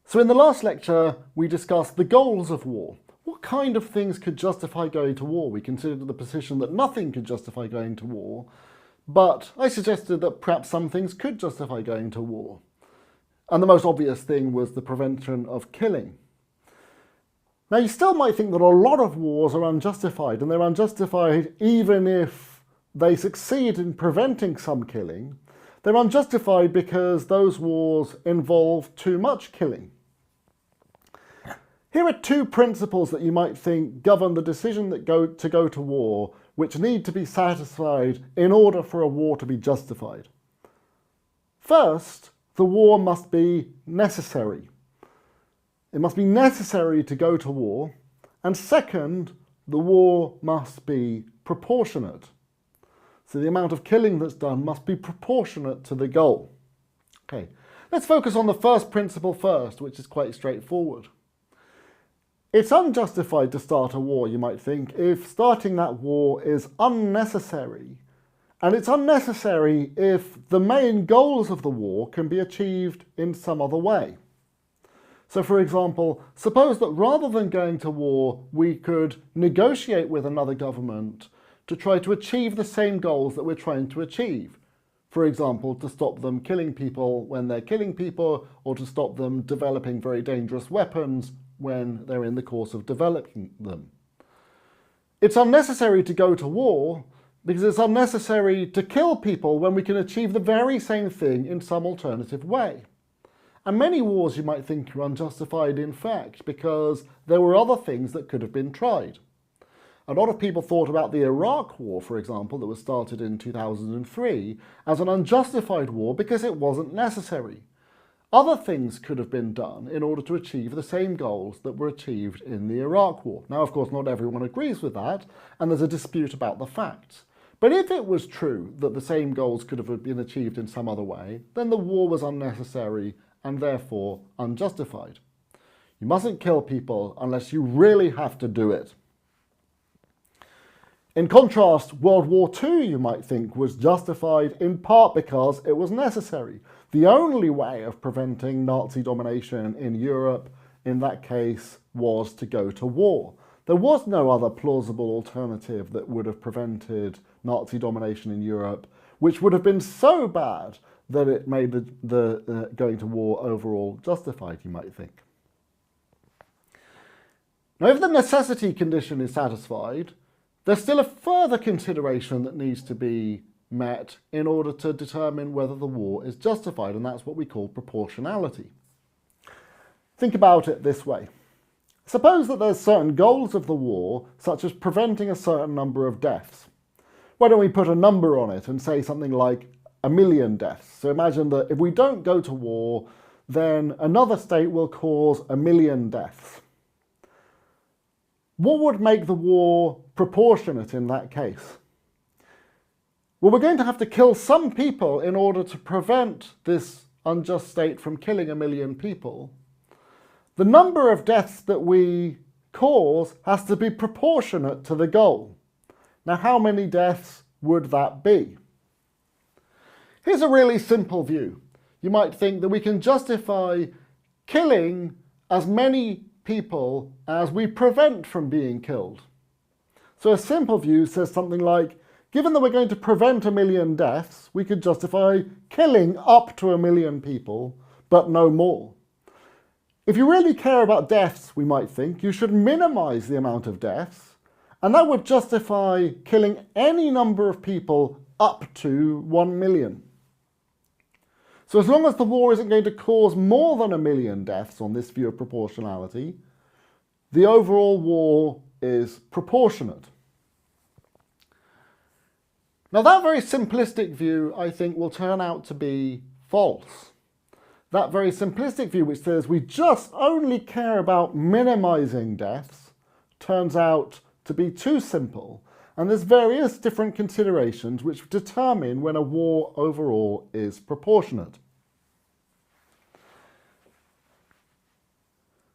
So in the last lecture, we discussed the goals of war. What kind of things could justify going to war? We considered the position that nothing could justify going to war, but I suggested that perhaps some things could justify going to war. And the most obvious thing was the prevention of killing. Now you still might think that a lot of wars are unjustified, and they're unjustified even if they succeed in preventing some killing. They're unjustified because those wars involve too much killing. Here are two principles that you might think govern the decision to go to war, which need to be satisfied in order for a war to be justified. First, the war must be necessary. It must be necessary to go to war. And second, the war must be proportionate. So the amount of killing that's done must be proportionate to the goal. Okay, let's focus on the first principle first, which is quite straightforward. It's unjustified to start a war, you might think, if starting that war is unnecessary. And it's unnecessary if the main goals of the war can be achieved in some other way. So for example, suppose that rather than going to war, we could negotiate with another government to try to achieve the same goals that we're trying to achieve. For example, to stop them killing people when they're killing people, or to stop them developing very dangerous weapons when they're in the course of developing them. It's unnecessary to go to war because it's unnecessary to kill people when we can achieve the very same thing in some alternative way. And many wars you might think are unjustified in fact because there were other things that could have been tried. A lot of people thought about the Iraq War, for example, that was started in 2003, as an unjustified war because it wasn't necessary. Other things could have been done in order to achieve the same goals that were achieved in the Iraq War. Now, of course, not everyone agrees with that, and there's a dispute about the facts. But if it was true that the same goals could have been achieved in some other way, then the war was unnecessary and therefore unjustified. You mustn't kill people unless you really have to do it. In contrast, World War II, you might think, was justified in part because it was necessary. The only way of preventing Nazi domination in Europe, in that case, was to go to war. There was no other plausible alternative that would have prevented Nazi domination in Europe, which would have been so bad that it made the going to war overall justified, you might think. Now, if the necessity condition is satisfied, there's still a further consideration that needs to be met in order to determine whether the war is justified, and that's what we call proportionality. Think about it this way. Suppose that there's certain goals of the war, such as preventing a certain number of deaths. Why don't we put a number on it and say something like 1 million deaths? So imagine that if we don't go to war, then another state will cause 1 million deaths. What would make the war proportionate in that case? Well, we're going to have to kill some people in order to prevent this unjust state from killing 1 million people. The number of deaths that we cause has to be proportionate to the goal. Now, how many deaths would that be? Here's a really simple view. You might think that we can justify killing as many people as we prevent from being killed. So a simple view says something like, given that we're going to prevent 1 million deaths, we could justify killing up to 1 million people, but no more. If you really care about deaths, we might think, you should minimize the amount of deaths, and that would justify killing any number of people up to 1 million. So as long as the war isn't going to cause more than 1 million deaths on this view of proportionality, the overall war is proportionate. Now that very simplistic view, I think, will turn out to be false. That very simplistic view, which says we just only care about minimizing deaths, turns out to be too simple, and there's various different considerations which determine when a war overall is proportionate.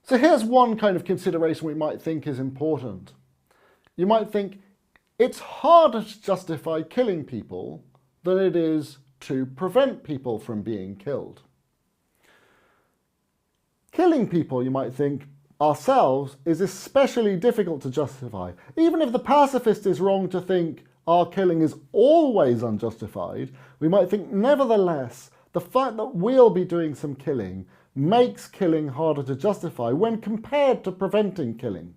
So here's one kind of consideration we might think is important. You might think it's harder to justify killing people than it is to prevent people from being killed. Killing people, you might think, ourselves is especially difficult to justify. Even if the pacifist is wrong to think our killing is always unjustified, we might think nevertheless the fact that we'll be doing some killing makes killing harder to justify when compared to preventing killing.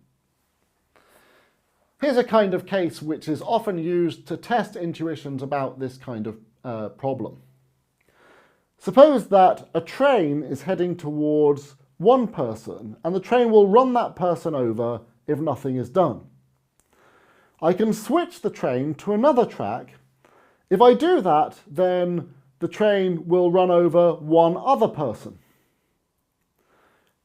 Here's a kind of case which is often used to test intuitions about this kind of problem. Suppose that a train is heading towards one person and the train will run that person over if nothing is done. I can switch the train to another track. If I do that, then the train will run over one other person.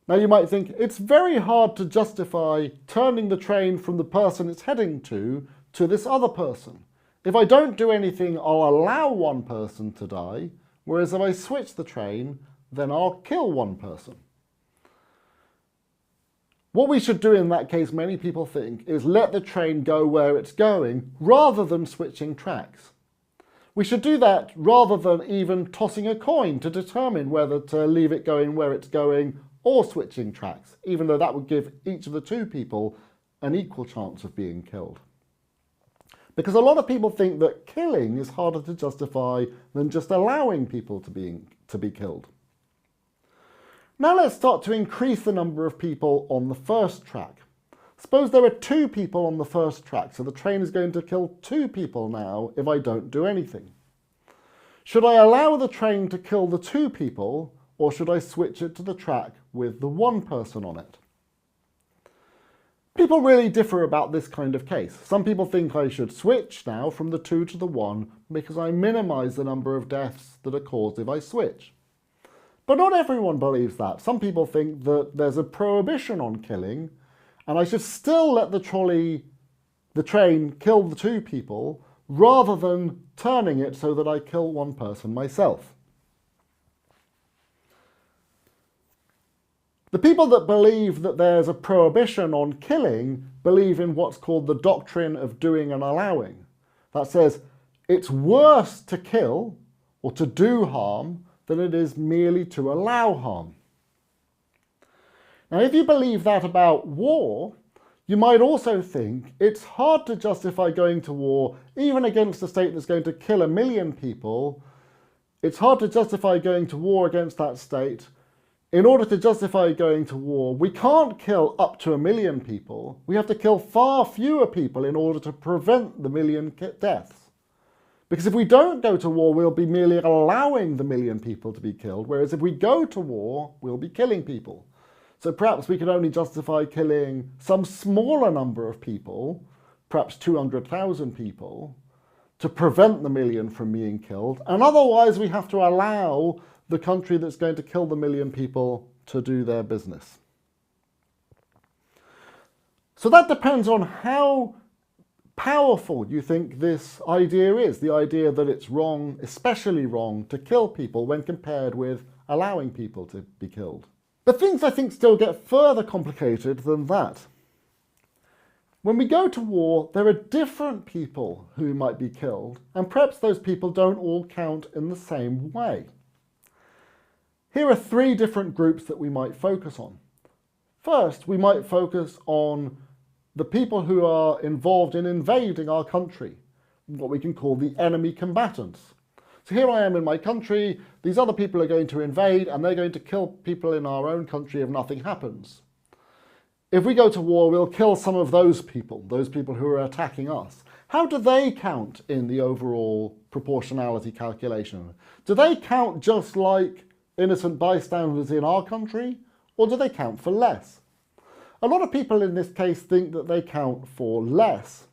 Now you might think it's very hard to justify turning the train from the person it's heading to this other person. If I don't do anything, I'll allow one person to die, whereas if I switch the train, then I'll kill one person. What we should do in that case, many people think, is let the train go where it's going rather than switching tracks. We should do that rather than even tossing a coin to determine whether to leave it going where it's going or switching tracks, even though that would give each of the two people an equal chance of being killed. Because a lot of people think that killing is harder to justify than just allowing people to be killed. Now let's start to increase the number of people on the first track. Suppose there are 2 people on the first track, so the train is going to kill 2 people now if I don't do anything. Should I allow the train to kill the 2 people, or should I switch it to the track with the 1 person on it? People really differ about this kind of case. Some people think I should switch now from the 2 to the 1 because I minimise the number of deaths that are caused if I switch. But not everyone believes that. Some people think that there's a prohibition on killing and I should still let the train kill the 2 people rather than turning it so that I kill 1 person myself. The people that believe that there's a prohibition on killing believe in what's called the doctrine of doing and allowing. That says it's worse to kill or to do harm than it is merely to allow harm. Now, if you believe that about war, you might also think it's hard to justify going to war even against a state that's going to kill 1 million people. It's hard to justify going to war against that state. In order to justify going to war, we can't kill up to 1 million people. We have to kill far fewer people in order to prevent the 1 million deaths. Because if we don't go to war, we'll be merely allowing the 1 million people to be killed, whereas if we go to war, we'll be killing people. So perhaps we could only justify killing some smaller number of people, perhaps 200,000 people, to prevent the 1 million from being killed, and otherwise we have to allow the country that's going to kill the 1 million people to do their business. So that depends on how powerful you think this idea is, the idea that it's wrong, especially wrong, to kill people when compared with allowing people to be killed. But things, I think, still get further complicated than that. When we go to war, there are different people who might be killed, and perhaps those people don't all count in the same way. Here are 3 different groups that we might focus on. First, we might focus on the people who are involved in invading our country, what we can call the enemy combatants. So here I am in my country, these other people are going to invade and they're going to kill people in our own country if nothing happens. If we go to war, we'll kill some of those people who are attacking us. How do they count in the overall proportionality calculation? Do they count just like innocent bystanders in our country, or do they count for less? A lot of people in this case think that they count for less.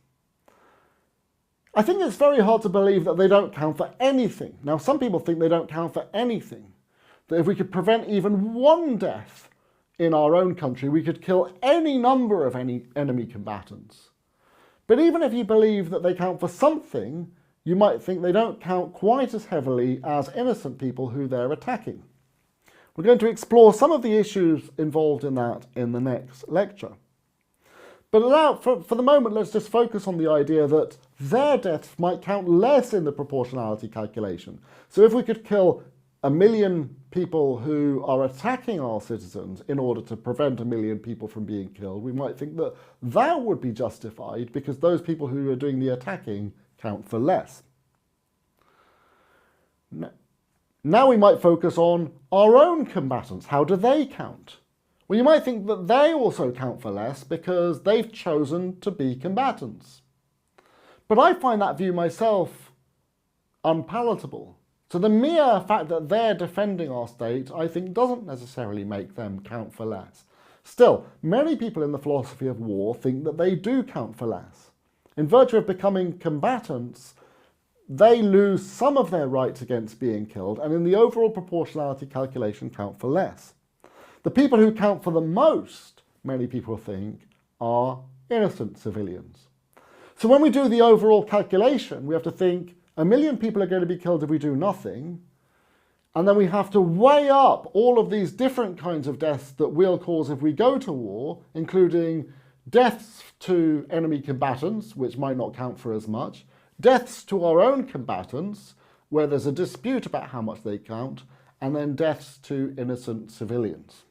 I think it's very hard to believe that they don't count for anything. Now, some people think they don't count for anything, that if we could prevent even 1 death in our own country, we could kill any number of enemy combatants. But even if you believe that they count for something, you might think they don't count quite as heavily as innocent people who they're attacking. We're going to explore some of the issues involved in that in the next lecture. But for the moment, let's just focus on the idea that their deaths might count less in the proportionality calculation. So if we could kill 1 million people who are attacking our citizens in order to prevent 1 million people from being killed, we might think that that would be justified because those people who are doing the attacking count for less. Now we might focus on our own combatants. How do they count? Well, you might think that they also count for less because they've chosen to be combatants. But I find that view myself unpalatable. So the mere fact that they're defending our state, I think, doesn't necessarily make them count for less. Still, many people in the philosophy of war think that they do count for less. In virtue of becoming combatants, they lose some of their rights against being killed, and in the overall proportionality calculation count for less. The people who count for the most, many people think, are innocent civilians. So when we do the overall calculation, we have to think 1 million people are going to be killed if we do nothing, and then we have to weigh up all of these different kinds of deaths that we'll cause if we go to war, including deaths to enemy combatants, which might not count for as much, deaths to our own combatants, where there's a dispute about how much they count, and then deaths to innocent civilians.